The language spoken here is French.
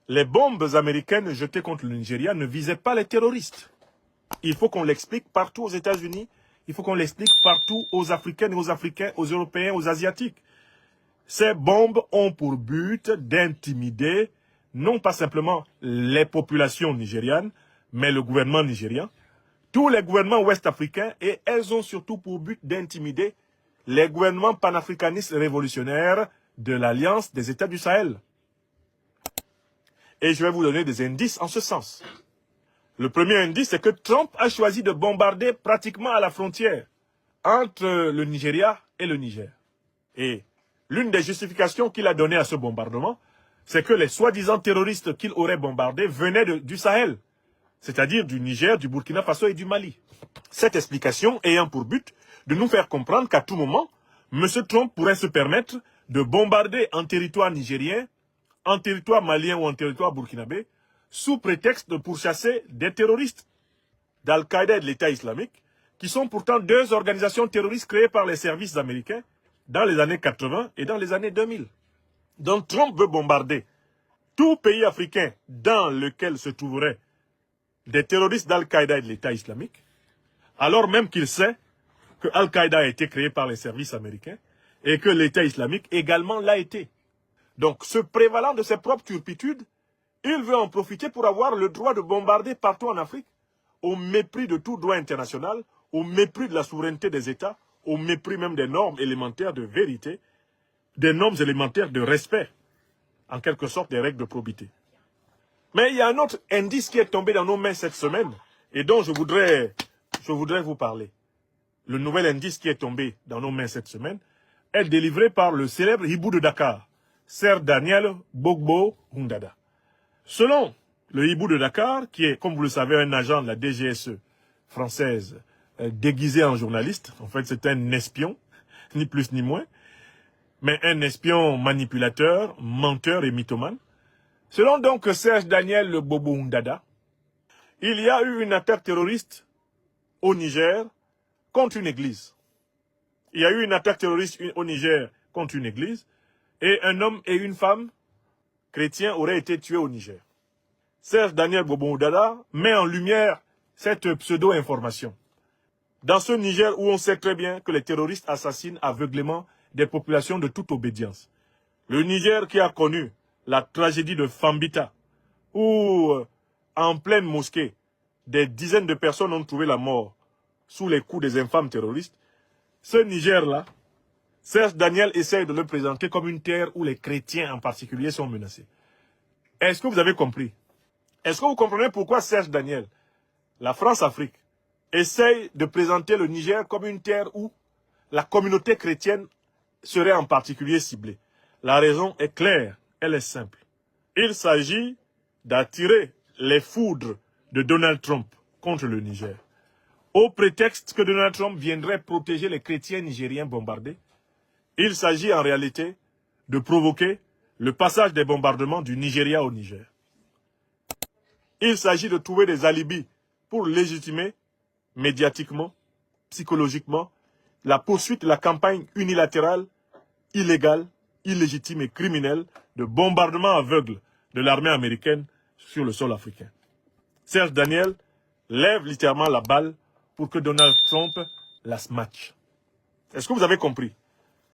Les bombes américaines jetées contre le Nigeria ne visaient pas les terroristes. Il faut qu'on l'explique partout aux États-Unis, il faut qu'on l'explique partout aux Africaines et aux Africains, aux Européens, aux Asiatiques. Ces bombes ont pour but d'intimider non pas simplement les populations nigérianes, mais le gouvernement nigérien, tous les gouvernements ouest-africains, et elles ont surtout pour but d'intimider les gouvernements panafricanistes révolutionnaires de l'Alliance des États du Sahel. Et je vais vous donner des indices en ce sens. Le premier indice, c'est que Trump a choisi de bombarder pratiquement à la frontière entre le Nigeria et le Niger. Et l'une des justifications qu'il a données à ce bombardement, c'est que les soi-disant terroristes qu'il aurait bombardés venaient du Sahel, c'est-à-dire du Niger, du Burkina Faso et du Mali. Cette explication ayant pour but de nous faire comprendre qu'à tout moment, M. Trump pourrait se permettre de bombarder en territoire nigérien, en territoire malien ou en territoire burkinabé, sous prétexte de pourchasser des terroristes d'Al-Qaïda et de l'État islamique, qui sont pourtant deux organisations terroristes créées par les services américains dans les années 80 et dans les années 2000. Donc Trump veut bombarder tout pays africain dans lequel se trouveraient des terroristes d'Al-Qaïda et de l'État islamique, alors même qu'il sait que Al-Qaïda a été créé par les services américains et que l'État islamique également l'a été. Donc, se prévalant de ses propres turpitudes, il veut en profiter pour avoir le droit de bombarder partout en Afrique, au mépris de tout droit international, au mépris de la souveraineté des États, au mépris même des normes élémentaires de vérité, des normes élémentaires de respect, en quelque sorte des règles de probité. Mais il y a un autre indice qui est tombé dans nos mains cette semaine et dont je voudrais vous parler. Le nouvel indice qui est tombé dans nos mains cette semaine est délivré par le célèbre hibou de Dakar, Sir Daniel Gbagbo-Hundada. Selon le hibou de Dakar, qui est, comme vous le savez, un agent de la DGSE française déguisé en journaliste, en fait c'est un espion, ni plus ni moins, mais un espion manipulateur, menteur et mythomane. Selon donc Serge Daniel Gbagbo-Hundada, il y a eu une attaque terroriste au Niger contre une église. Il y a eu une attaque terroriste au Niger contre une église et un homme et une femme chrétiens auraient été tués au Niger. Serge Daniel Gbagbo-Hundada met en lumière cette pseudo-information. Dans ce Niger où on sait très bien que les terroristes assassinent aveuglément des populations de toute obédience. Le Niger qui a connu la tragédie de Fambita, où en pleine mosquée, des dizaines de personnes ont trouvé la mort sous les coups des infâmes terroristes. Ce Niger-là, Serge Daniel essaye de le présenter comme une terre où les chrétiens en particulier sont menacés. Est-ce que vous avez compris? Est-ce que vous comprenez pourquoi Serge Daniel, la France-Afrique, essaye de présenter le Niger comme une terre où la communauté chrétienne serait en particulier ciblée? La raison est claire, elle est simple. Il s'agit d'attirer les foudres de Donald Trump contre le Niger, au prétexte que Donald Trump viendrait protéger les chrétiens nigériens bombardés. Il s'agit en réalité de provoquer le passage des bombardements du Nigeria au Niger. Il s'agit de trouver des alibis pour légitimer médiatiquement, psychologiquement, la poursuite de la campagne unilatérale, illégale, illégitime et criminelle de bombardement aveugle de l'armée américaine sur le sol africain. Serge Daniel lève littéralement la balle pour que Donald Trump la smash. Est-ce que vous avez compris?